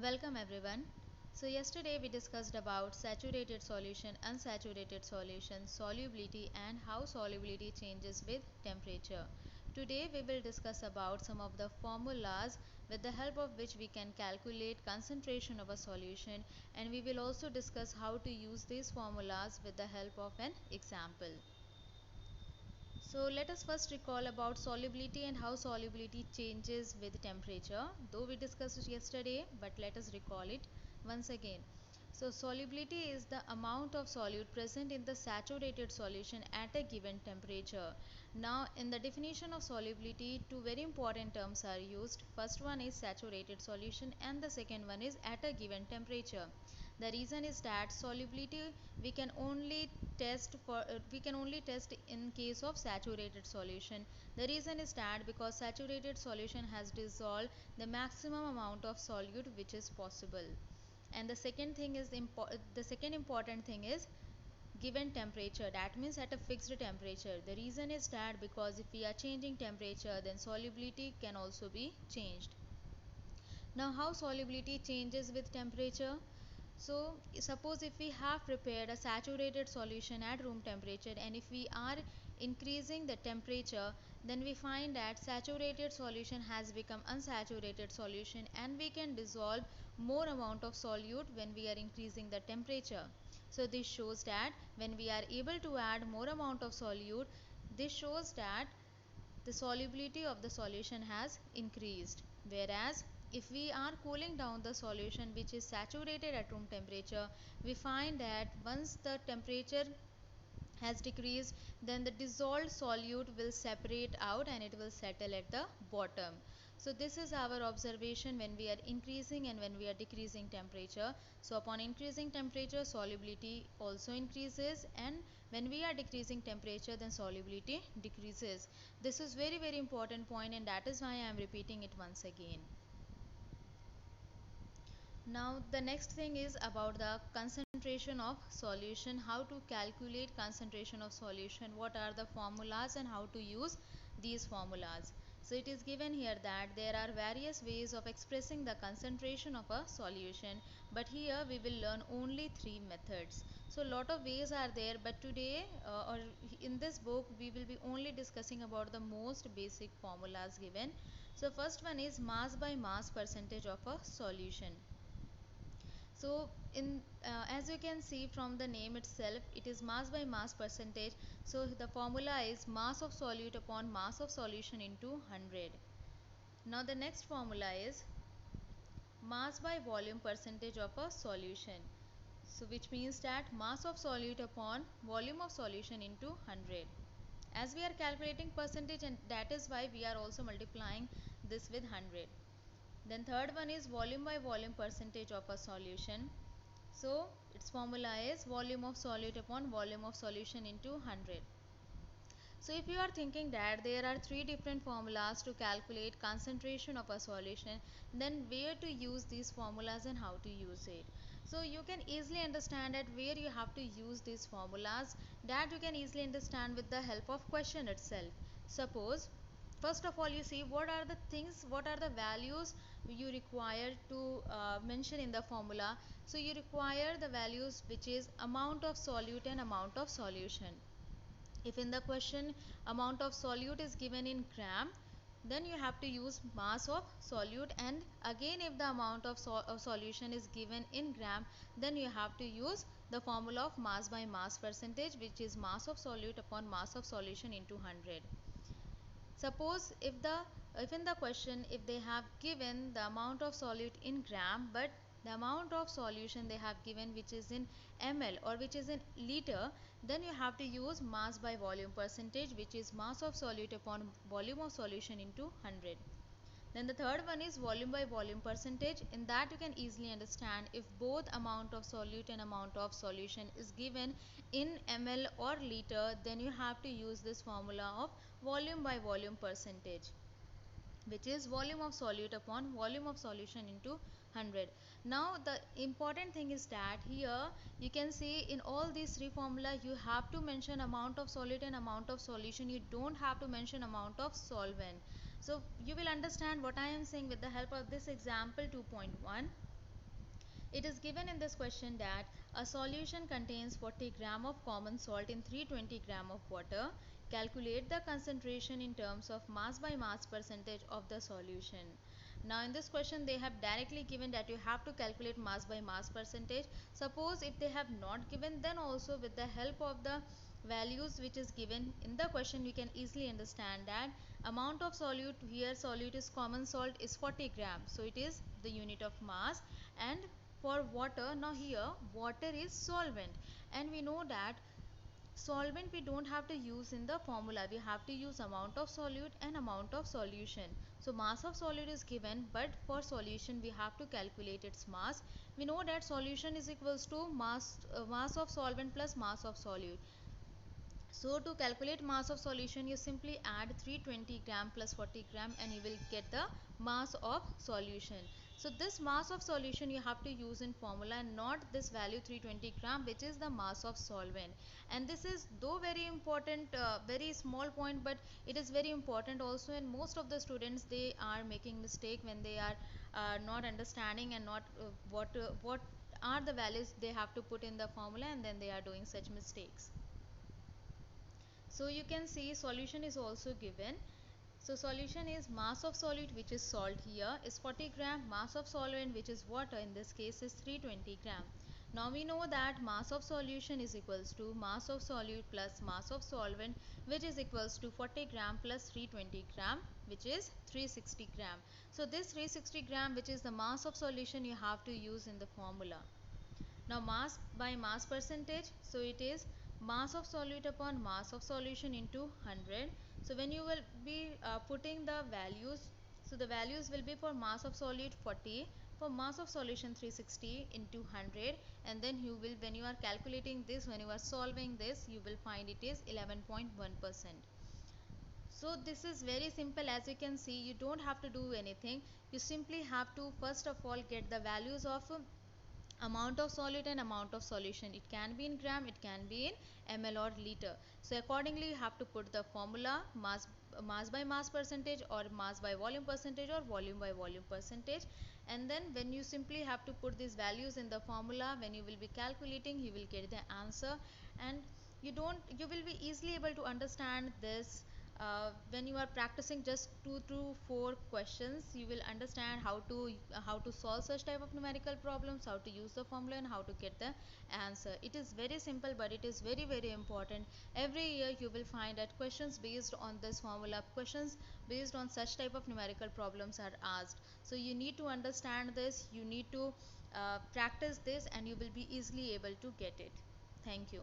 Welcome everyone. So yesterday we discussed about saturated solution, unsaturated solution, solubility and how solubility changes with temperature. Today we will discuss about some of the formulas with the help of which we can calculate concentration of a solution, and we will also discuss how to use these formulas with the help of an example. So let us first recall about solubility and how solubility changes with temperature. Though we discussed it yesterday, but let us recall it once again. So solubility is the amount of solute present in the saturated solution at a given temperature. Now in the definition of solubility, two very important terms are used. First one is saturated solution and the second one is at a given temperature. The reason is that solubility we can only test in case of saturated solution. The reason is that because saturated solution has dissolved the maximum amount of solute which is possible. And the second thing is the second important thing is given temperature, that means at a fixed temperature. The reason is that because if we are changing temperature, then solubility can also be changed. Now how solubility changes with temperature? So suppose if we have prepared a saturated solution at room temperature, and if we are increasing the temperature, then we find that saturated solution has become unsaturated solution, and we can dissolve more amount of solute when we are increasing the temperature. So this shows that when we are able to add more amount of solute, this shows that the solubility of the solution has increased. Whereas if we are cooling down the solution which is saturated at room temperature, we find that once the temperature has decreased, then the dissolved solute will separate out and it will settle at the bottom. So this is our observation when we are increasing and when we are decreasing temperature. So upon increasing temperature, solubility also increases, and when we are decreasing temperature, then solubility decreases. This is very important point, and that is why I am repeating it once again. Now the next thing is about the concentration of solution, how to calculate concentration of solution, what are the formulas and how to use these formulas. So it is given here that there are various ways of expressing the concentration of a solution, but here we will learn only three methods. So lot of ways are there, but today or in this book we will be only discussing about the most basic formulas given. So first one is mass by mass percentage of a solution. So in as you can see from the name itself, it is mass by mass percentage. So the formula is mass of solute upon mass of solution into 100. Now the next formula is mass by volume percentage of a solution. So which means that mass of solute upon volume of solution into 100. As we are calculating percentage, and that is why we are also multiplying this with 100. Then third one is volume by volume percentage of a solution. So its formula is volume of solute upon volume of solution into 100. So if you are thinking that there are three different formulas to calculate concentration of a solution, then where to use these formulas and how to use it. So you can easily understand that where you have to use these formulas, that you can easily understand with the help of question itself. Suppose first of all you see what are the things, what are the values you require to mention in the formula. So you require the values which is amount of solute and amount of solution. If in the question amount of solute is given in gram, then you have to use mass of solute, and again if the amount of solution is given in gram, then you have to use the formula of mass by mass percentage, which is mass of solute upon mass of solution into 100. Suppose if in the question if they have given the amount of solute in gram, but the amount of solution they have given which is in ml or which is in liter, then you have to use mass by volume percentage, which is mass of solute upon volume of solution into 100. Then the third one is volume by volume percentage. In that you can easily understand if both amount of solute and amount of solution is given in ml or liter, then you have to use this formula of volume by volume percentage, which is volume of solute upon volume of solution into 100. Now the important thing is that here you can see in all these three formula you have to mention amount of solute and amount of solution. You don't have to mention amount of solvent. So you will understand what I am saying with the help of this example 2.1. It is given in this question that a solution contains 40 gram of common salt in 320 gram of water. Calculate the concentration in terms of mass by mass percentage of the solution. Now in this question they have directly given that you have to calculate mass by mass percentage. Suppose if they have not given, then also with the help of the values which is given in the question we can easily understand that amount of solute, here solute is common salt, is 40 grams, so it is the unit of mass. And for water, now here water is solvent, and we know that solvent we don't have to use in the formula, we have to use amount of solute and amount of solution. So mass of solute is given, but for solution we have to calculate its mass. We know that solution is equals to mass of solvent plus mass of solute. So to calculate mass of solution, you simply add 320 gram plus 40 gram and you will get the mass of solution. So this mass of solution you have to use in formula and not this value 320 gram, which is the mass of solvent. And this is though very important, very small point, but it is very important also, and most of the students they are making mistake when they are not understanding and not what are the values they have to put in the formula, and then they are doing such mistakes. So you can see solution is also given. So solution is mass of solute, which is salt, here is 40 gram, mass of solvent, which is water, in this case is 320 gram. Now we know that mass of solution is equals to mass of solute plus mass of solvent, which is equals to 40 gram plus 320 gram, which is 360 gram. So this 360 gram, which is the mass of solution, you have to use in the formula. Now mass by mass percentage, so it is mass of solute upon mass of solution into 100. So when you will be putting the values, so the values will be for mass of solute 40, for mass of solution 360 into 100, and then you will, when you are calculating this, when you are solving this, you will find it is 11.1%. So this is very simple. As you can see, you don't have to do anything. You simply have to first of all get the values of amount of solute and amount of solution. It can be in gram, it can be in ml or liter. So accordingly you have to put the formula mass by mass percentage, or mass by volume percentage, or volume by volume percentage. And then when you simply have to put these values in the formula, when you will be calculating, you will get the answer. And you will be easily able to understand this. When you are practicing just 2 to 4 questions, you will understand how to solve such type of numerical problems, how to use the formula, and how to get the answer. It is very simple, but it is very important. Every year you will find that questions based on this formula, questions based on such type of numerical problems are asked. So you need to understand this, you need to practice this, and you will be easily able to get it. Thank you.